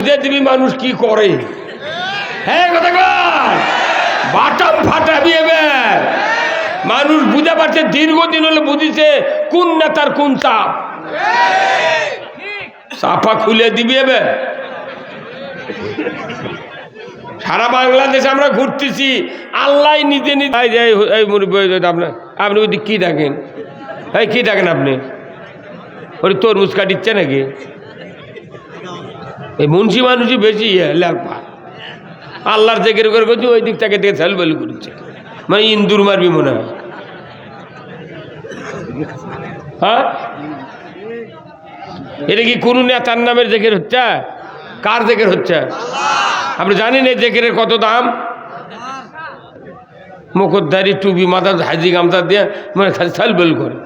দিবি মানুষ কি করে। হ্যাঁ কথা কর, বাটাম ফাটাবি এবার। মানুষ বুঝতে পারছে, দীর্ঘদিন হলে বুঝিছে কোন নেতার কোন চাপ। চাপা খুলে দিবি এবার। সারা বাংলাদেশ আমরা ঘুরতেছি, আল্লাহ নিজে নিজে। আপনি ওই কি দেখেন, এই কি দেখেন আপনি? ওই তরমুজ কাটিচ্ছে নাকি? এই মুন্সি মানুষই বেশি লেলপা। আল্লাহর জেকের করে করছি, ওই দিক থেকে দেখে সেলবেল করছে, মানে ইন্দুর মারবি মনে হয়। হ্যাঁ, এটা কি কোন নেতার নামের জেকের হচ্ছে? কার জেকের হচ্ছে? আপনি জানেন এই জেকেরের কত দাম? মুখোদ্দারি টুপি মাথা হাজি গামছা দিয়ে মানে খালি সেলবেল করে।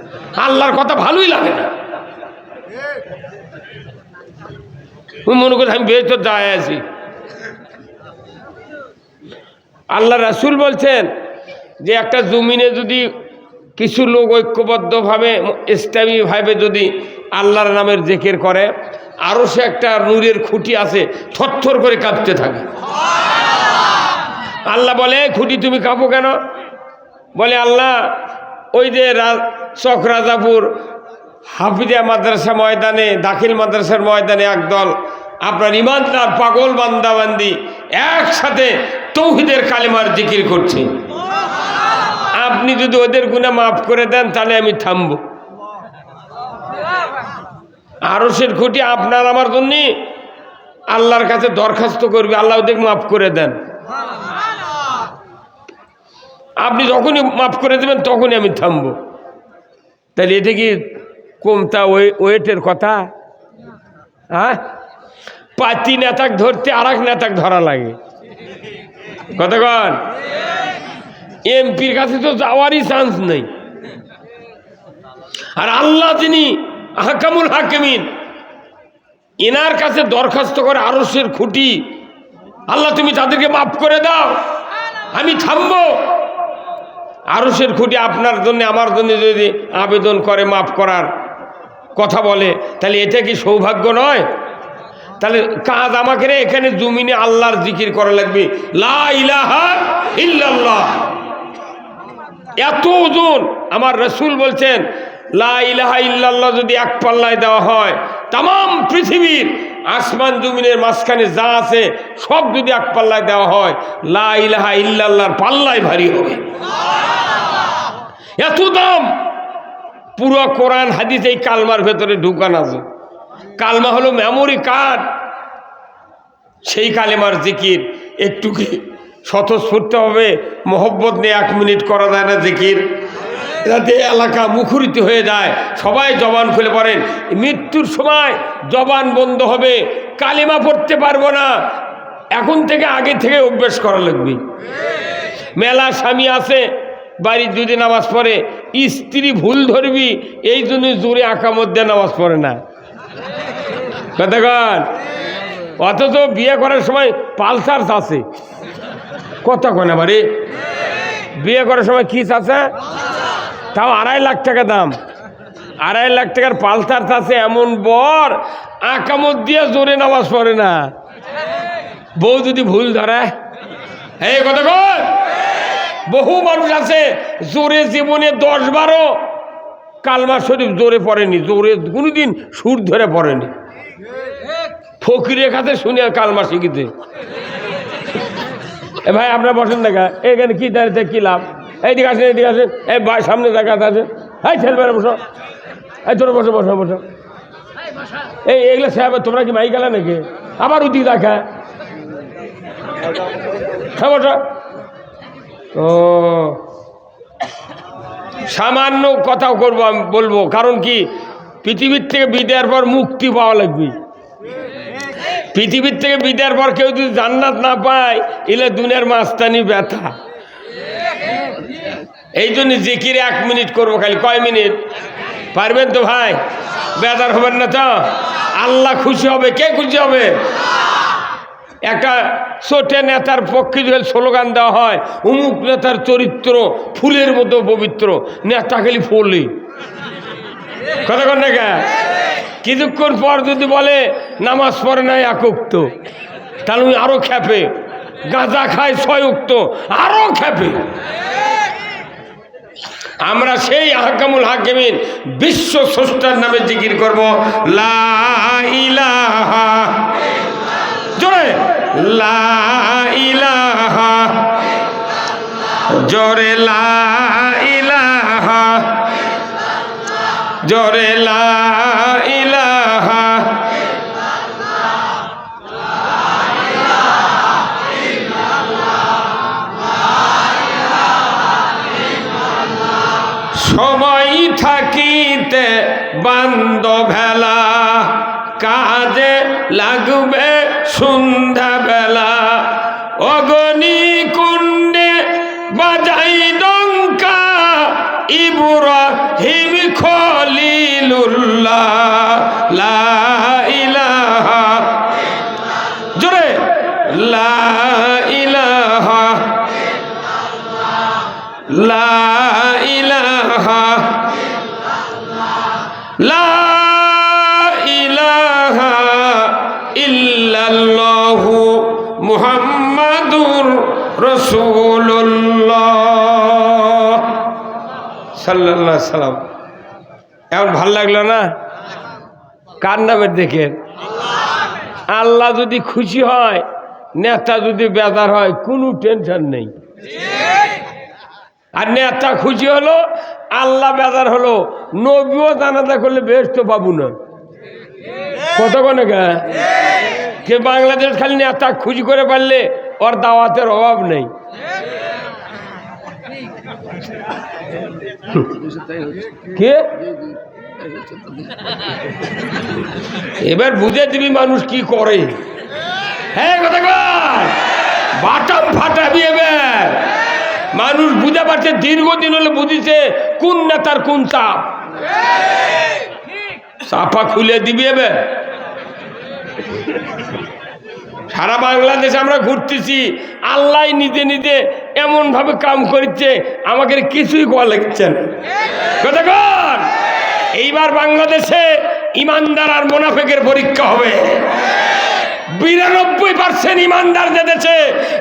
আল্লাহর কথা ভালোই লাগে না। মনে করছে আমি বেশ তো যায় আছি। আল্লাহ রাসূল বলছেন যে একটা জমিনে যদি কিছু লোক ঐক্যবদ্ধভাবে ইসলামীভাবে যদি আল্লাহর নামের জিকির করে, আরও সে একটা নূরের খুঁটি আছে, থরথর করে কাঁপতে থাকে। আল্লাহ বলে, খুঁটি তুমি কাঁপো কেন? বলে আল্লাহ ওই যে চক রাজাপুর হাফিজিয়া মাদ্রাসা ময়দানে, দাখিল মাদ্রাসার ময়দানে একদল আপনার ইমানদার পাগল বান্দাবান্দি একসাথে তৌহিদের কালেমার জিকির করছে। আপনি যদি ওদের গুনাহ মাফ করে দেন তাহলে আমি থামব। আরশের খুঁটি আপনার আমার জন্য আল্লাহর কাছে দরখাস্ত করবে, আল্লাহ ওদের মাফ করে দেন। আপনি যখনই মাফ করে দেবেন তখনই আমি থামব। তাহলে এটা কি কমতা ওয়েটের কথা? হ্যাঁ, পাতি নেতাক ধরতে আর এক নেতাক ধরা লাগে। কতক্ষণ এমপির কাছে তো যাওয়ারই চান্স নেই। আর আল্লাহ যিনি আহকামুল হাকিমিন, এনার কাছে দরখাস্ত করে আরশের খুঁটি, আল্লাহ তুমি তাদেরকে মাফ করে দাও, আমি থামবো। আরশের খুঁটি আপনার জন্য আমার জন্য যদি আবেদন করে মাফ করার কথা বলে, তাহলে এটা কি সৌভাগ্য নয়? তাহলে কাজ আমাকে রে এখানে জমিনে আল্লাহর জিকির করা লাগবে, লা ইলাহা ইল্লাল্লাহ। এত ওজন। আমার রাসূল বলছেন লা ইলাহা ইল্লাল্লাহ যদি এক পাল্লায় দেওয়া হয়, তাম পৃথিবীর আসমান জমিনের মাঝখানে যা আছে সব যদি এক পাল্লায় দেওয়া হয়, লা ইলাহা ইল্লাল্লাহর পাল্লায় ভারী হবে। এত দাম। পুরো কোরআন হাদিস এই কালমার ভেতরে ঢুকান আছে। কালমা হলো মেমোরি কার্ড। সেই কালেমার জিকির একটু কি স্বতঃস্ফূর্ত হবে মোহব্বত নিয়ে 1 মিনিট করা যায় না জিকির? যাতে এলাকা মুখরিত হয়ে যায়, সবাই জবান খুলে পড়েন। মৃত্যুর সময় জবান বন্ধ হবে, কালেমা পড়তে পারবো না, এখন থেকে আগে থেকে অভ্যাস করা লাগবে। মেলা স্বামী আছে বাড়ির যদি নামাজ পড়ে, স্ত্রী ভুল ধরবি এই জন্য জোরে আঁকা মধ্যে নামাজ পড়ে না। কতক্ষণ? অথচ বিয়ে করার সময় পালসার আছে। কত কোন বাড়ি বিয়ে করার সময় কি আছে? তাও 2.5 লাখ টাকা দাম। 2.5 লাখ টাকার পালসার আছে। এমন বর আঁকামত দিয়ে জোরে নামাজ পড়ে না। বউ যদি ভুল ধরে, এই কতক্ষণ? বহু মানুষ আছে জোরে জীবনে 10-12 কালমা শরীফ জোরে পড়েনি, জোরে কোনোদিন সুর ধরে পড়েনি। ফকিরের কাছে শুনে কালমা শিখিতে। এ ভাই আপনার বসেন দেখা, এখানে কি দাঁড়িয়ে কি লাভ? এইদিকে আসেন, এইদিকে আসেন, এই ভাই সামনে দেখা আছে, এই ছেলে বেড়া বসো, এই তোরা বসো বসো বসো। এই এগুলো সাহেব তোমরা কি মাই গেলে নাকি? আবার ওদিকে দেখা, হ্যাঁ বসো। ও সামান্য কথাও করবো, আমি বলবো, কারণ কি পৃথিবীর থেকে বিদায়ের পর মুক্তি পাওয়া লাগবে। পৃথিবীর থেকে বিদায়ের পর কেউ যদি জান্নাত না পায়, এলে দুনিয়ার মাস্তানি ব্যথা। এই জন্য জিকিরে 1 মিনিট করবো খালি। কয় মিনিট পারবেন তো ভাই? বেজার হবেন না তো? আল্লাহ খুশি হবে। কে খুশি হবে? একটা ছোটে নেতার পক্ষে যদি স্লোগান দেওয়া হয়, অমুক নেতার চরিত্র ফুলের মতো পবিত্র, নেতা খালি ফুলই। কথা কন না? কিছুক্ষণ পর যদি বলে নামাজ পড়ে নাই 1 ওয়াক্ত, তাহলে উনি আরো খেপে। গাঁজা খায় 6 ওয়াক্ত, আরো খেপে। আমরা সেই আহকামুল হাকিমিন বিশ্ব স্রষ্টার নামে জিকির করব, লা ইলাহা, জোরে লা ইলাহা, জোরে লা ইলাহা, জোরে লা ইলাহা। সময় থাকিতে বান্দ ভেলা, কাজে লাগবে সন্ধ্যা বেলা। অগ্নি কুণ্ডে বাজাই ডঙ্কা, ইব্রাহিম খলিলুল্লাহ, লা ইলাহা, জোরে লা ইলাহা, লা ইলাহা, লা ইলাহা ইল্লাল্লাহু মুহাম্মাদুর রাসূলুল্লাহ সাল্লাল্লাহু আলাইহি সাল্লাম। এখন ভাল লাগলো না? কার নামের দেখেন? আল্লাহ যদি খুশি হয়, নেতা যদি বেজার হয়, কোনো টেনশন নেই। আর নেতা খুশি হলো, আল্লাহ বেজার হলো, নবীও জানাজা করলে বেশ তো পাবো না। কতক্ষণে কে বাংলাদেশ খালি নেতা খুশি করে পারলে ওর দাওয়াতের অভাব নেই। কে এবার বুঝে দিবি মানুষ কি করে। হ্যাঁ কথা বাটাম ফাটাবি। এবার মানুষ বুঝে পারছে, দীর্ঘদিন হলে বুঝিছে কোন নেতার কোন চাপ। চাপা খুলে দিবি। এবার সারা বাংলাদেশে আমরা ঘুরতেছি, আল্লাহ নিজে নিজে এমন ভাবে কাম করছে, আমাকে কিছুই কোয়া লাগছে না। কতক্ষণ এইবার বাংলাদেশে ইমানদার আর মুনাফিকের পরীক্ষা হবে। 92% ইমানদার যে দেশে,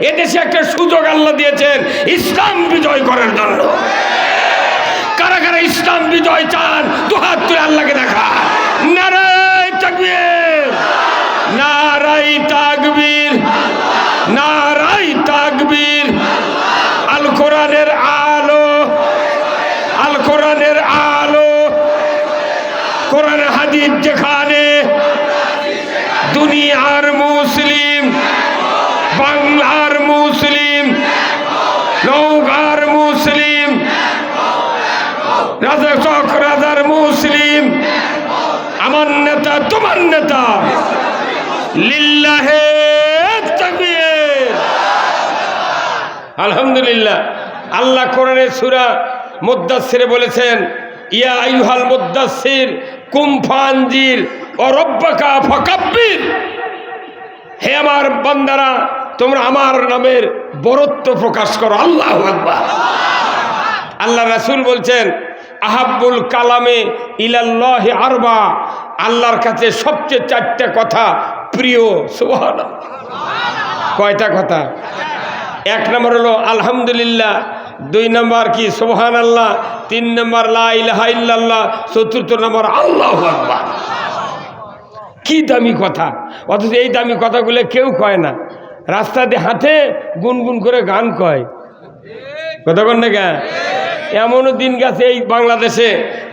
এদেশে একটা সুযোগ আল্লাহ দিয়েছেন ইসলাম বিজয় করার জন্য। কারা কারা ইসলাম বিজয় চান, দুহাত তুলে আল্লাহকে দেখা। নারায়ে তাকবীর, নারায়ে তাকবীর, নারায়ে তাকবীর। আল কোরআনের আলো, আল কোরআনের আলো, কোরআন হাদিস যেখানে, দুনিয়ার মুসলিম, বাংলার মুসলিম, নওগাঁর মুসলিম, রাজা চক রাজার মুসলিম। আমার নেতা তোমার নেতা, লিল্লাহে তাকবীর। আলহামদুলিল্লাহ। আল্লাহ কোরআনের সূরা মুদ্দাসসিরে বলেছেন, ইয়া আইয়ুহাল মুদ্দাসসির কুম ফানজির ও রব্বাকা ফাকাব্বির। হে আমার বান্দারা, তোমরা আমার নামের বরত্ব প্রকাশ করো। আল্লাহু আকবার। আল্লাহ রাসূল বলছেন, আহাব্বুল কালামে ইলাল্লাহি আরবা। আল্লাহর কাছে সবচেয়ে 4টা কথা প্রিয়। সুবহানাল্লাহ। কয়টা কথা? 1 নম্বর হলো আলহামদুলিল্লাহ, 2 নম্বর কি সুবহানাল্লাহ, 3 নম্বর লা ইলাহা ইল্লাল্লাহ, 4র্থ নম্বর আল্লাহু আকবার। কি দামি কথা! অথচ এই দামি কথাগুলো কেউ কয় না। রাস্তা দিয়ে হাঁটে গুনগুন করে গান কয়। কতক্ষণ না গান? এমনও দিন গেছে এই বাংলাদেশে,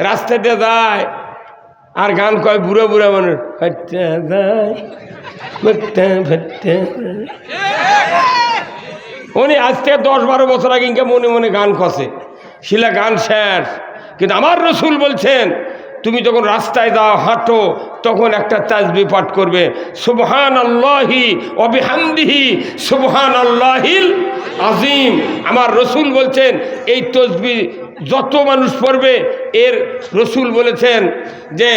রাস্তা দিয়ে যায় আর গান কয় বুড়ো বুড়ো মানুষ। উনি আজ থেকে 10-12 বছর আগে ইনকা মনে মনে গান কষে, শিলা গান শেষ। কিন্তু আমার রসুল বলছেন, তুমি যখন রাস্তায় যাও, হাঁটো, তখন একটা তাসবিহ পাঠ করবে, সুবহানাল্লাহি ওয়া বিহামদিহি সুবহানাল্লাহিল আযীম। আমার রসুল বলছেন এই তাসবিহ যত মানুষ পড়বে, এর রসুল বলেছেন যে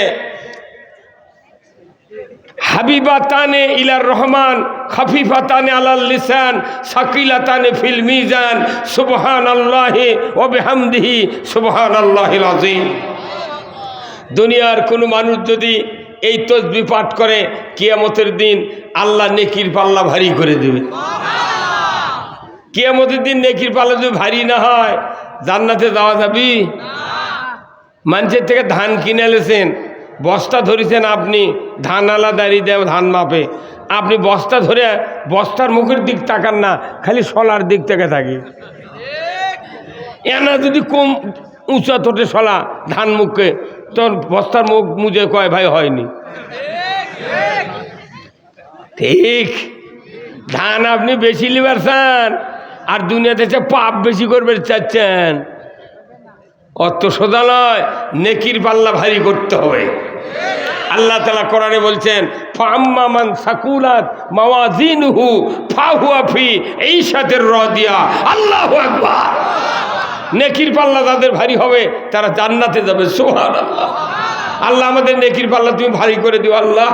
হাবিবাতানে ইলার রহমান, খাফিফাতানে আলাল লিসান, সাকিলাতানে ফিল মিজান, সুবহানাল্লাহি ওয়া বিহামদিহি সুবহানাল্লাহিল আযীম। দুনিয়ার কোনো মানুষ যদি এই তসবিহ পাঠ করে, কিয়ামতের দিন আল্লাহ নেকির পাল্লা ভারী করে দেবে। কিয়ামতের দিন নেকির পাল্লা যদি ভারী না হয় জান্নাতে যাওয়া যাবি? মানুষের থেকে ধান কিনে এলেছেন, বস্তা ধরেছেন, আপনি ধানওয়ালা দাঁড়িয়ে দেয় ধান মাপে, আপনি বস্তা ধরে বস্তার মুখের দিক তাকান না, খালি শলার দিক থেকে থাকি। এনা যদি কম উঁচা তোটে শলা ধান মুখে, তোর বস্তার মুখ মুজে কয় ভাই হয়নি। ঠিক, ধান আপনি বেশি লিবার চান আর দুনিয়াতে পাপ বেশি করবে চাচ্ছেন, অত সোজা নয়, নেকির পাল্লা ভারী করতে হবে। আল্লাহ তাআলা কোরআনে বলছেন, ফাম্মা মান সাকুলাত মাওয়াজিনুহু ফাহুয়া ফি ঈশাতির রাদিয়া। আল্লাহু আকবার। নেকির পাল্লা যাদের ভারী হবে তারা জান্নাতে যাবে। সুবহানাল্লাহ। আল্লাহ আমাদের নেকির পাল্লা তুমি ভারী করে দিও আল্লাহ।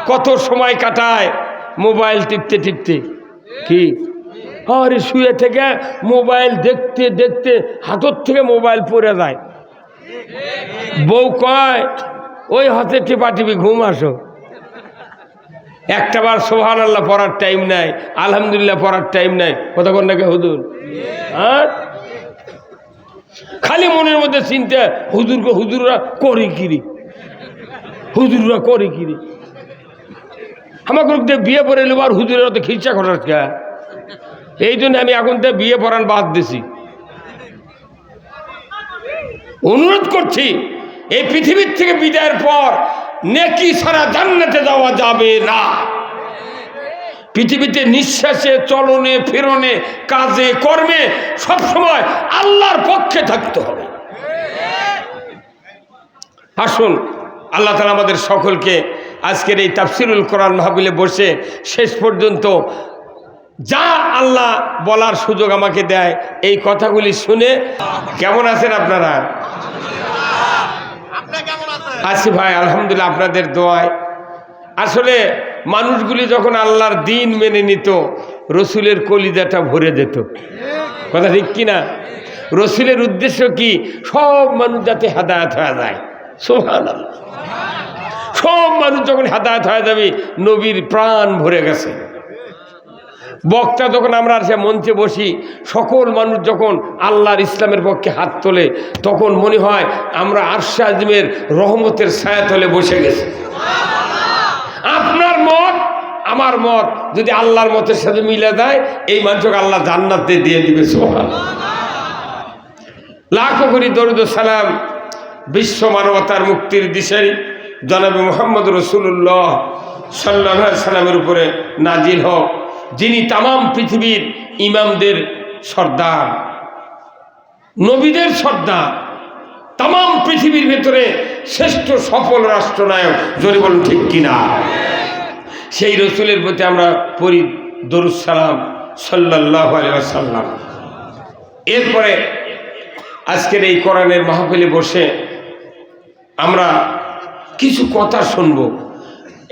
কত সময় কাটায় মোবাইল টিপতে টিপতে, কি আরে শুয়ে থেকে মোবাইল দেখতে দেখতে হাতের থেকে মোবাইল পড়ে যায়। বউ কয় ওই হাতে টিপা টিপি ঘুম আসো। একটাবার সুবহানাল্লাহ পড়ার টাইম নাই, আলহামদুলিল্লাহ পড়ার টাইম নাই। কথা কোন নাকি হুজুর? হ্যাঁ, খালি মনের মধ্যে চিন্তা, হুজুররা করে কিরি, হুজুররা করে কিরি। আমাকে বিয়ে পড়ে নেব আর হুজুরের তো খিরচা করার কে, এই জন্য আমি এখন তো বিয়ে পড়ান বাদ দিছি। অনুরোধ করছি, এই পৃথিবীর থেকে বিদায়ের পর নেকি ছাড়া জান্নাতে যাওয়া যাবে না। পৃথিবীতে নিঃশ্বাসে, চলনে, ফিরনে, কাজে, কর্মে সবসময় আল্লাহর পক্ষে থাকতে হবে। আসুন আল্লাহ তাআলা আমাদের সকলকে আজকের এই তাফসিরুল কোরআন মাহফিলে বসে শেষ পর্যন্ত যা আল্লাহ বলার সুযোগ আমাকে দেয় এই কথাগুলি শুনে, কেমন আছেন আপনারা? আছি ভাই, আলহামদুলিল্লাহ আপনাদের দোয়ায়। আসলে মানুষগুলি যখন আল্লাহর দিন মেনে নিত, রসুলের কলিজাটা ভরে যেত। কথা ঠিক কিনা? রসুলের উদ্দেশ্য কি? সব মানুষ যাতে হেদায়েত হয়ে যায়। সুবহানাল্লাহ। সব মানুষ যখন হেদায়েত হয়ে যাবে, নবীর প্রাণ ভরে গেছে। বক্তা যখন আমরা সে মঞ্চে বসি, সকল মানুষ যখন আল্লাহর ইসলামের পক্ষে হাত তোলে, তখন মনে হয় আমরা আরশে আজমের রহমতের ছায়াতলে বসে গেছি। আপনার মত আমার মত যদি আল্লাহর মতের সাথে মিলে যায়, এই মানুষকে আল্লাহ জান্নাতে দিয়ে দিবে। সুবহানাল্লাহ। লাখো কোটি দরুদ ও সালাম বিশ্ব মানবতার মুক্তির দিশারি জনাবে মুহাম্মদ রাসূলুল্লাহ সাল্লাল্লাহু আলাইহি সাল্লামের উপরে নাজিল হোক, যিনি তামাম পৃথিবীর ইমামদের সর্দার, নবীদের সর্দার, তামাম পৃথিবীর ভেতরে শ্রেষ্ঠ সফল রাষ্ট্রনায়ক। জোরে বলুন ঠিক কিনা? সেই রসুলের প্রতি আমরা পড়ি দরুদ সালাম সাল্লাল্লাহু আলাইহি ওয়াসাল্লাম। এরপরে আজকের এই কোরআনের মাহফিলে বসে আমরা কিছু কথা শুনব।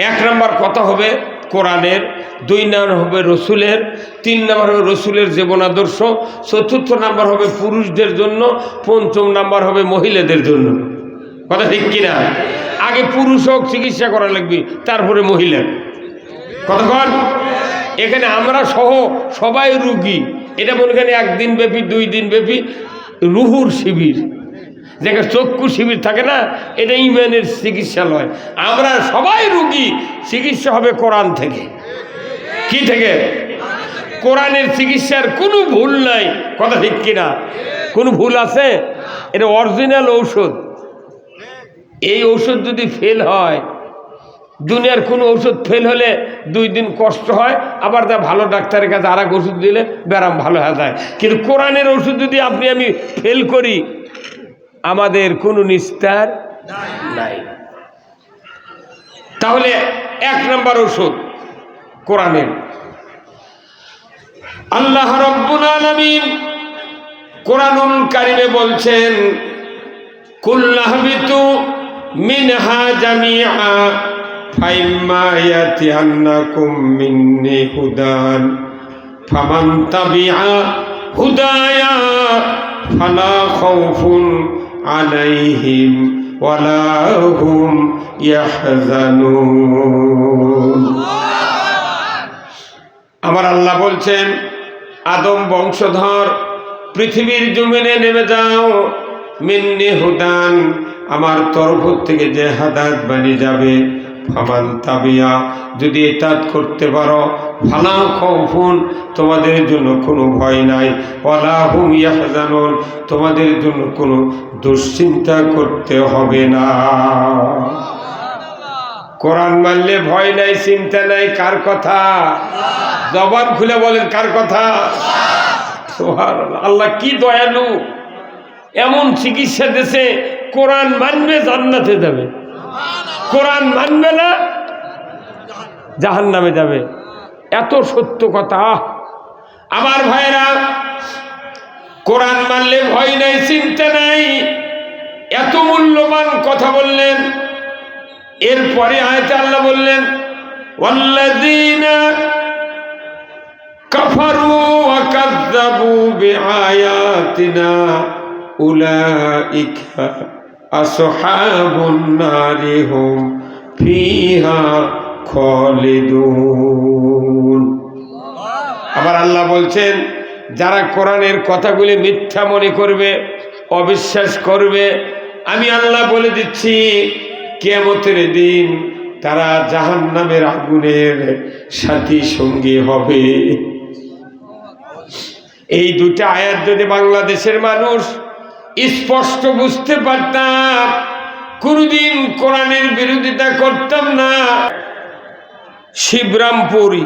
এক নম্বর কথা হবে কোরআনের, দুই নম্বর হবে রসুলের, তিন নম্বর হবে রসুলের জীবন আদর্শ, চতুর্থ নম্বর হবে পুরুষদের জন্য, পঞ্চম নম্বর হবে মহিলাদের জন্য। কথা ঠিক কিনা? আগে পুরুষ হোক, চিকিৎসা করা লাগবে, তারপরে মহিলা। কতক্ষণ এখানে আমরা সহ সবাই রুগী। এটা মনে করেন একদিন ব্যাপী, 2 দিন ব্যাপী রুহুর শিবির, যেখানে চক্ষু শিবির থাকে না, এটা ইমানের চিকিৎসালয়। আমরা সবাই রুগী, চিকিৎসা হবে কোরআন থেকে। কি থেকে? কোরআনের চিকিৎসার কোনো ভুল নাই। কথা ঠিক কিনা? কোনো ভুল আছে? এটা অরিজিনাল ঔষধ। এই ঔষধ যদি ফেল হয়, দুনিয়ার কোনো ওষুধ ফেল হলে 2 দিন কষ্ট হয়, আবার তা ভালো ডাক্তারের কাছে আর এক ওষুধ দিলে ব্যারাম ভালো হয়ে যায়। কিন্তু কোরআনের ওষুধ যদি আপনি আমি ফেল করি, আমাদের কোনো নিস্তার নাই। তাহলে 1 নম্বর ওষুধ কোরআনের। আল্লাহ রাব্বুল আলামিন কোরআনুল কারীমে বলছেন, কুল্লাহবিতু মিনহা জামিআ ফাইম্মা ইয়াতিয়ান্নাকুম মিন্নি হুদান ফামান তাবিআ হুদায়া ফালা খাউফুন আলাইহিম ওয়ালা হুম ইয়াহজানুন। আমার আল্লাহ বলছেন, আদম বংশধর পৃথিবীর জমিনে নেমে যাও, মিন্নি হুদান, আমার তরফ থেকে যে হাদায়াত বাণী যাবে, ফামান তাবিয়া, যদি এতাত করতে পারো, ফালা খাউফুন, তোমাদের জন্য কোনো ভয় নাই, ওয়ালা হুম ইয়াহজানুন, তোমাদের জন্য কোনো দুশ্চিন্তা করতে হবে না। কোরআন মানলে ভয় নাই, চিন্তা নাই, কার কথা? জবান খুলে বলেন, কার কথা? সুবহানাল্লাহ। আল্লাহ কি দয়ালু, এমন চিকিৎসা দেশে কোরআন মানবে জান্নাতে যাবে, কোরআন মানবে না জাহান্নামে যাবে। এত সত্য কথা। আমার ভাইরা, কোরআন মানলে ভয় নাই, চিন্তা নাই, এত মূল্যবান কথা বললেন। এরপরে আয়াতে আল্লাহ বললেন, ওয়াল্লাযীনা কাফারু ওয়া কাযযাবু বিআয়াতিনা উলাইকা আসহাবুন নারি হুম ফিহা খালিদুন। আবার আল্লাহ বলছেন, যারা কোরআনের কথাগুলি মিথ্যা মনে করবে, অবিশ্বাস করবে, আমি আল্লাহ বলে দিচ্ছি কিয়ামতের দিন তারা জাহান্নামের আগুনের সাথী সঙ্গী হবে। এই দুটা আয়াত যদি বাংলাদেশের মানুষ স্পষ্ট বুঝতে পারতাম, কোনদিন কোরআনের বিরোধিতা করতাম না। শিবরামপুরি,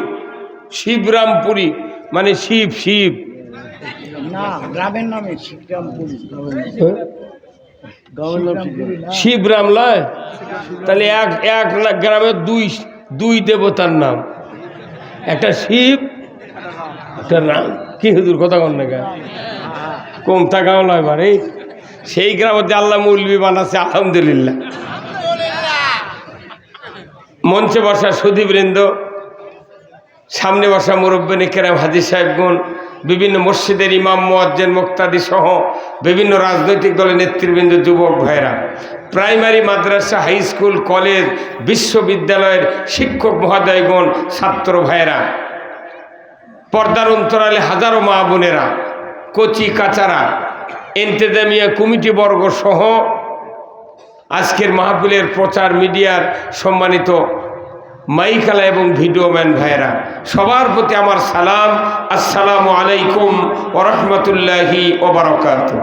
শিবরামপুরি মানে শিব, শিব না, গ্রামের নামে শিবরামপুরি। শিবরাম লয়, তাহলে এক গ্রামে দুই দেবতার নাম, একটা শিব একটা রাম। কি হুজুর কথা কন না, কমতা গাঁও লয় মানে সেই গ্রামে আল্লাহ মৌলবি বানাচ্ছে, আলহামদুলিল্লাহ। মঞ্চে বসা সুধীবৃন্দ, সামনে বসা মুরব্বিনে কেরাম, হাজী সাহেবগণ, বিভিন্ন মসজিদের ইমাম, মুয়াজ্জিন, মুক্তাদি সহ বিভিন্ন রাজনৈতিক দলের নেতৃবৃন্দ, যুবক ভাইরা, প্রাইমারি, মাদ্রাসা, হাই স্কুল, কলেজ, বিশ্ববিদ্যালয়ের শিক্ষক মহোদয়গণ, ছাত্র ভাইরা, পর্দার অন্তরালে হাজারো মা বোনেরা, কচি কাচারা, ইন্তেজামিয়া কমিটি বর্গ সহ আজকের মাহফিলের প্রচার মিডিয়ার সম্মানিত মাইকালা এবং ভিডিওম্যান ভাইরা, সবার প্রতি আমার সালাম। আসসালামু আলাইকুম ওয়া রাহমাতুল্লাহি ওয়া বারাকাতুহু।